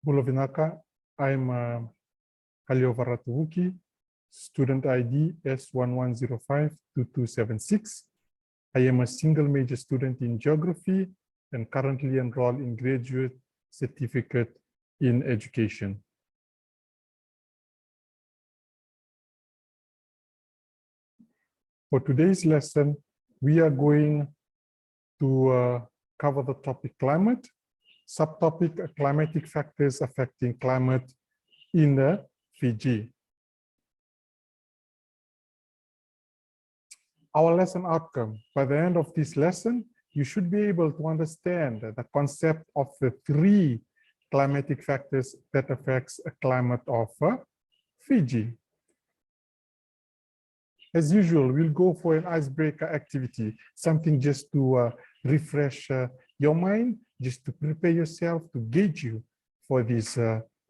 Bulovinaka. I'm Kaliovaratuvuki, student ID S11052276. I am a single major student in geography and currently enrolled in graduate certificate in education. For today's lesson, we are going to cover the topic climate, subtopic climatic factors affecting climate in Fiji. Our lesson outcome: by the end of this lesson, you should be able to understand the concept of the 3 climatic factors that affects a climate of Fiji. As usual, we'll go for an icebreaker activity, something just to refresh your mind, just to prepare yourself, to gauge you for this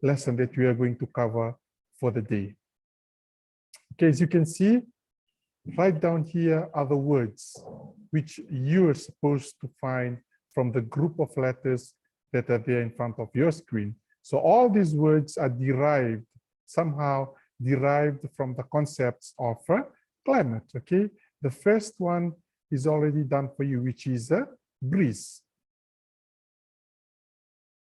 lesson that we are going to cover for the day. Okay, as you can see, right down here are the words which you're supposed to find from the group of letters that are there in front of your screen. So all these words are somehow derived from the concepts of climate. Okay, the first one is already done for you, which is a breeze.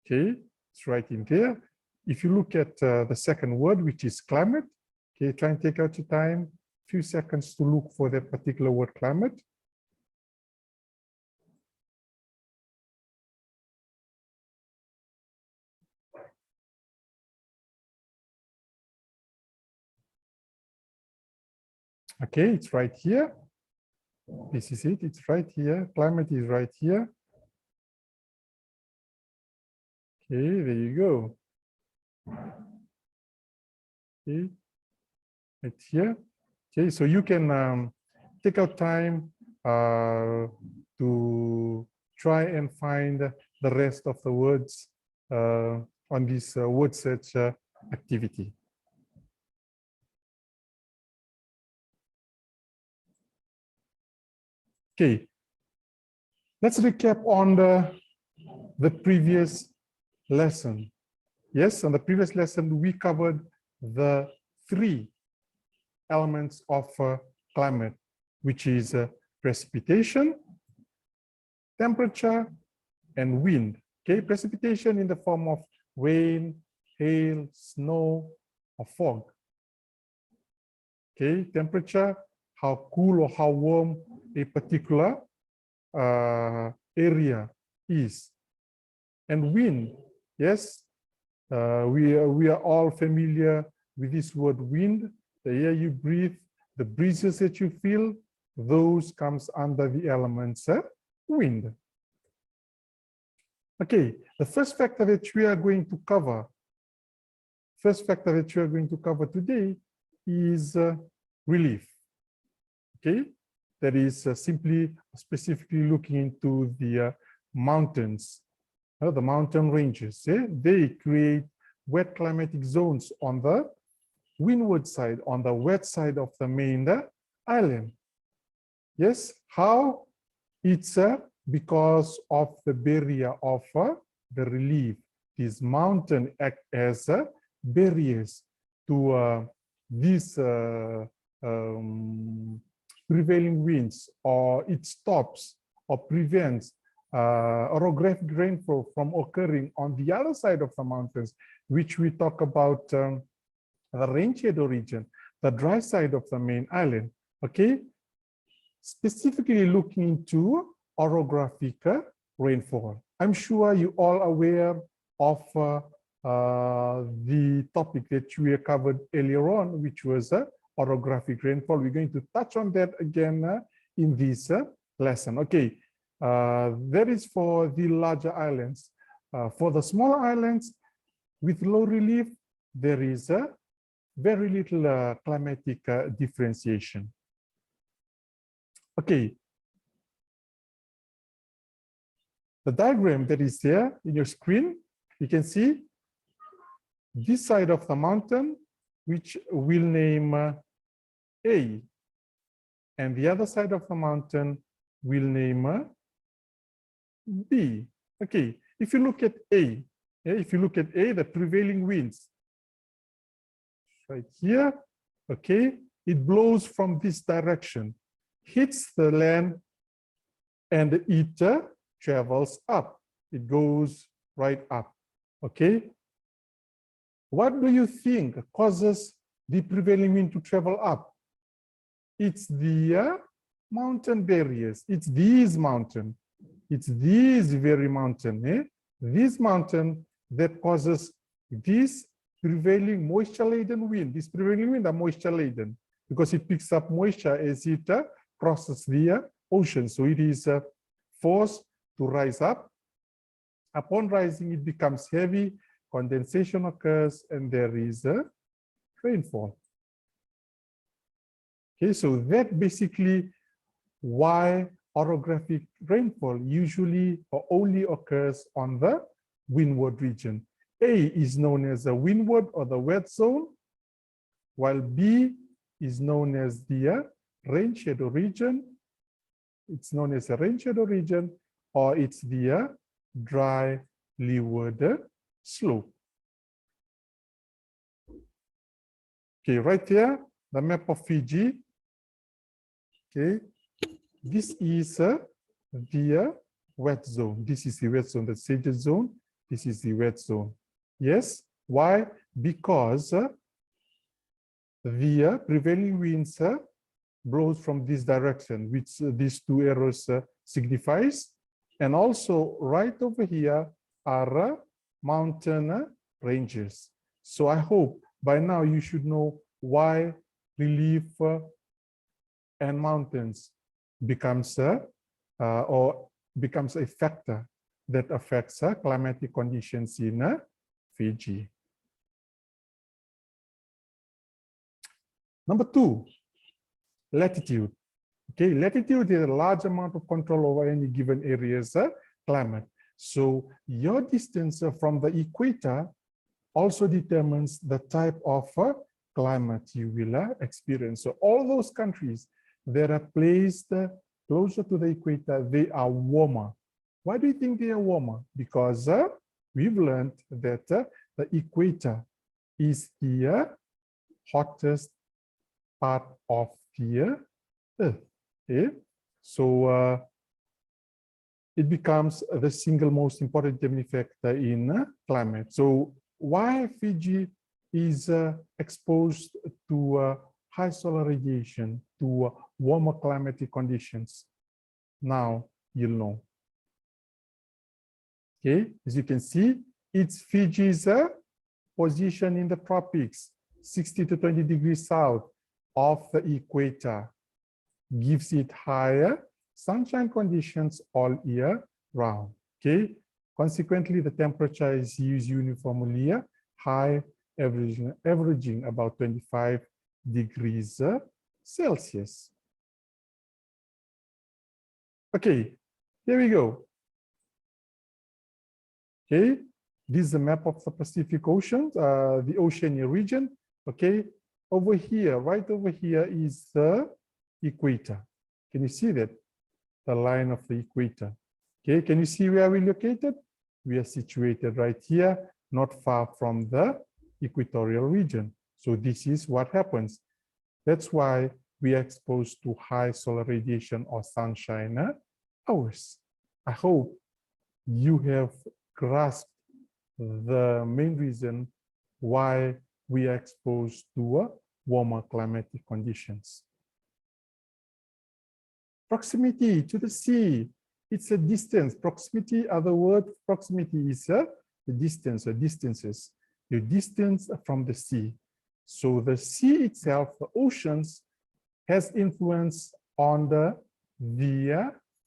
Okay, it's right in there. If you look at the second word, which is climate, okay, try and take out your time, few seconds to look for that particular word, climate. Okay, it's right here. This is it. It's right here. Climate is right here. Okay, there you go. Okay, right here. Okay, so you can take out time to try and find the rest of the words on this word search activity. Okay, let's recap on the previous lesson. Yes, on the previous lesson, we covered the 3 elements of climate, which is precipitation, temperature, and wind. Okay, precipitation in the form of rain, hail, snow, or fog. Okay, temperature, how cool or how warm a particular area is. And wind, yes, we are all familiar with this word wind. The air you breathe, the breezes that you feel, those comes under the elements wind. Okay, the first factor that we are going to cover, today is relief. Okay, that is specifically looking into the mountains, the mountain ranges. They create wet climatic zones on the windward side, on the wet side of the main island. Yes, how? It's because of the barrier of the relief. These mountains act as barriers to these prevailing winds, or it stops or prevents orographic rainfall from occurring on the other side of the mountains, which we talk about the rain shadow region, the dry side of the main island. Okay, specifically looking into orographic rainfall. I'm sure you all aware of the topic that we covered earlier on, which was orographic rainfall. We're going to touch on that again in this lesson. Okay, that is for the larger islands. For the smaller islands with low relief, there is very little climatic differentiation. Okay, the diagram that is there in your screen, you can see this side of the mountain, which we'll name A, and the other side of the mountain we'll name B. Okay, if you look at A, If you look at A, the prevailing winds, right here, okay, it blows from this direction, hits the land, and it travels up. It goes right up, okay? What do you think causes the prevailing wind to travel up? It's the mountain barriers. It's these mountains. It's these very mountain, this mountain that causes this prevailing moisture-laden wind. This prevailing wind are moisture-laden because it picks up moisture as it crosses the ocean. So it is forced to rise up. Upon rising, it becomes heavy, condensation occurs, and there is a rainfall. Okay, so that basically why orographic rainfall usually or only occurs on the windward region. A is known as the windward or the wet zone, while B is known as the rain shadow region. It's known as a rain shadow region, or it's the dry leeward slope. Okay, right here, the map of Fiji. Okay, this is the wet zone. This is the wet zone, the shaded zone. This is the wet zone. Yes, why? Because the prevailing winds blows from this direction, which these two arrows signifies. And also right over here are mountain ranges. So I hope by now you should know why relief and mountains becomes a factor that affects climatic conditions in Fiji. Number 2, latitude. Okay, latitude is a large amount of control over any given area's climate. So your distance from the equator also determines the type of climate you will experience. So all those countries that are placed closer to the equator, they are warmer. Why do you think they are warmer? Because we've learned that the equator is the hottest part of the Earth. Okay? So it becomes the single most important determining factor in climate. So why Fiji is exposed to high solar radiation, to warmer climatic conditions? Now you'll know. Okay, as you can see, it's Fiji's position in the tropics, 60 to 20 degrees south of the equator, gives it higher sunshine conditions all year round. Okay, consequently, the temperature is used uniformly high, averaging about 25 degrees Celsius. Okay, here we go. Okay, this is a map of the Pacific Ocean, the Oceania region. Okay, over here, right over here is the equator. Can you see that? The line of the equator. Okay, can you see where we're located? We are situated right here, not far from the equatorial region. So this is what happens. That's why we are exposed to high solar radiation or sunshine hours. I hope you have grasped the main reason why we are exposed to warmer climatic conditions. Proximity to the sea, it's a distance. Proximity, other word, proximity is the distance or distances, your distance from the sea. So the sea itself, the oceans, has influence on the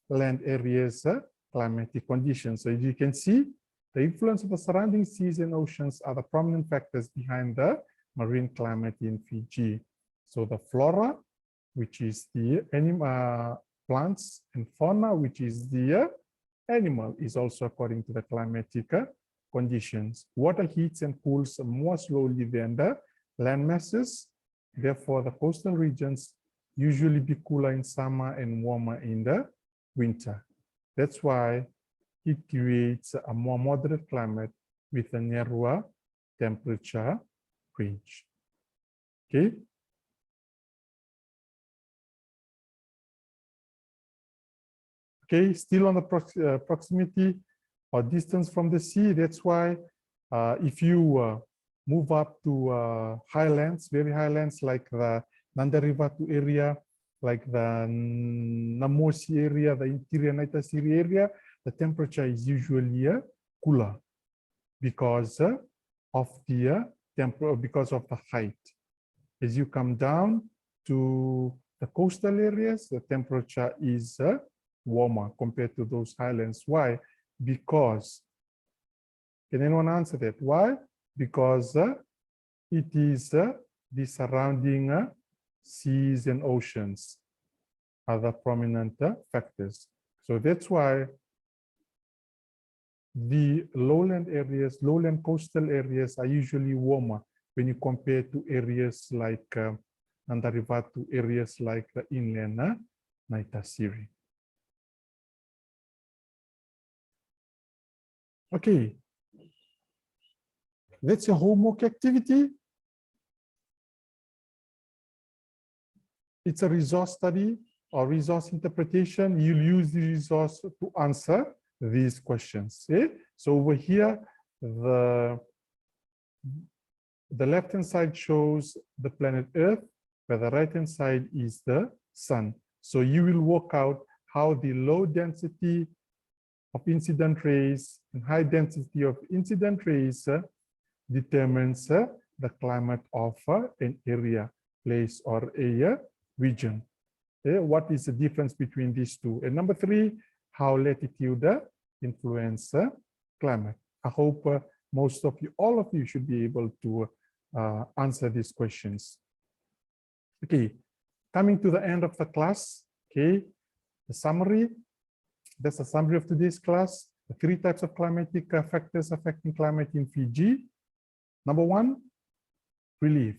land areas climatic conditions. So as you can see, the influence of the surrounding seas and oceans are the prominent factors behind the marine climate in Fiji. So the flora, which is the animal, plants, and fauna, which is the animal, is also according to the climatic conditions. Water heats and cools more slowly than the land masses. Therefore, the coastal regions usually be cooler in summer and warmer in the winter. That's why it creates a more moderate climate with a narrower temperature range. Okay. Okay, still on the proximity or distance from the sea. That's why if you move up to highlands, very highlands like the Nandarivatu area, like the Namosi area, the interior Naitasiri area, the temperature is usually cooler because of the because of the height. As you come down to the coastal areas, the temperature is warmer compared to those highlands. Why? Because, can anyone answer that? Why? Because it is the surrounding seas and oceans are the prominent factors. So that's why the lowland areas, lowland coastal areas are usually warmer when you compare to areas like Nandarivatu, areas like the inland Naitasiri. Okay, that's a homework activity. It's a resource study or resource interpretation. You'll use the resource to answer these questions. Okay? So over here, the left-hand side shows the planet Earth, where the right-hand side is the sun. So you will work out how the low density of incident rays and high density of incident rays determines the climate of an area, place, or a region. Okay? What is the difference between these two? And number three, how latitude influence climate. I hope most of you, all of you, should be able to answer these questions. Okay, coming to the end of the class. Okay, the summary. That's a summary of today's class. The three types of climatic factors affecting climate in Fiji. Number one, relief.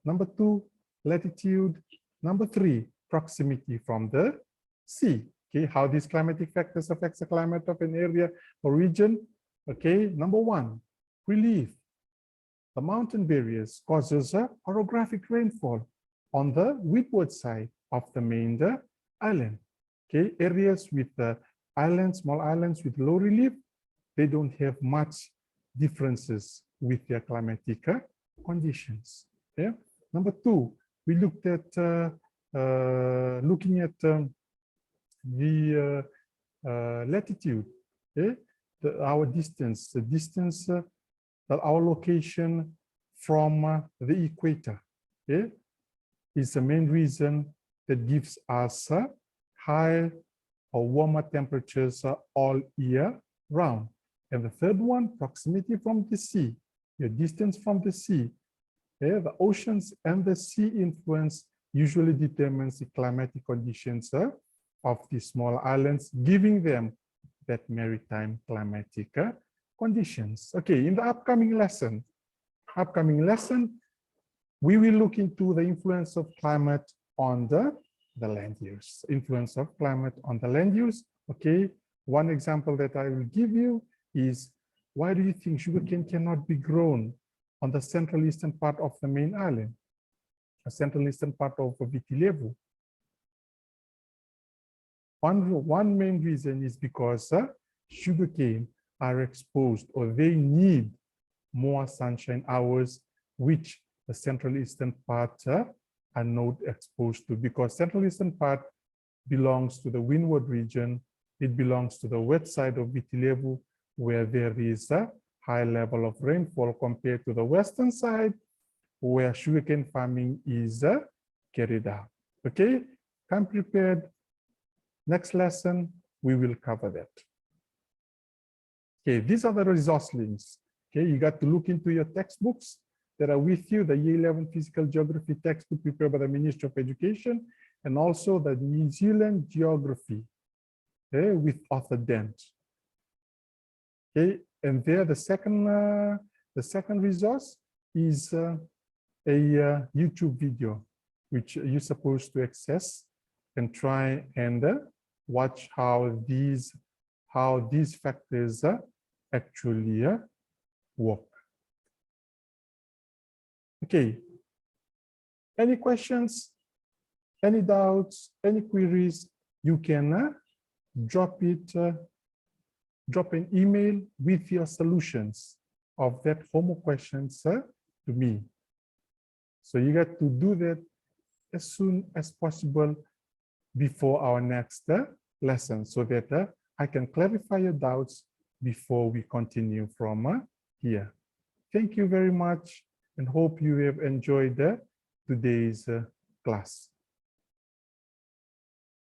Number two, latitude. Number three, proximity from the sea. Okay, how these climatic factors affect the climate of an area or region. Okay, number one, relief. The mountain barriers causes orographic rainfall on the windward side of the main island. Okay, areas with islands, small islands with low relief, they don't have much differences with their climatic conditions. Okay? Number two, we looked at looking at the latitude, okay? Our distance, the distance our location from the equator, okay, is the main reason that gives us high or warmer temperatures all year round. And the third one, proximity from the sea, your distance from the sea. Okay? The oceans and the sea influence usually determines the climatic conditions of the small islands, giving them that maritime climatic conditions. Okay, in the upcoming lesson, we will look into the influence of climate on the land use. Influence of climate on the land use. Okay, one example that I will give you is, why do you think sugarcane cannot be grown on the central eastern part of the main island, the central eastern part of Viti Levu? One main reason is because sugarcane are exposed, or they need more sunshine hours, which the central eastern part are not exposed to, because central eastern part belongs to the windward region. It belongs to the west side of Viti Levu, where there is a high level of rainfall compared to the western side, where sugarcane farming is carried out. Okay, come prepared. Next lesson, we will cover that. Okay, these are the resource links. Okay, you got to look into your textbooks that are with you, the Year 11 Physical Geography textbook prepared by the Ministry of Education, and also the New Zealand Geography, okay, with author Dent. Okay, and there the second resource is a YouTube video, which you're supposed to access and try and watch how these factors actually work. Okay. Any questions, any doubts, any queries, you can drop an email with your solutions of that homework questions to me. So you got to do that as soon as possible before our next lesson, so that I can clarify your doubts before we continue from here. Thank you very much, and hope you have enjoyed today's class.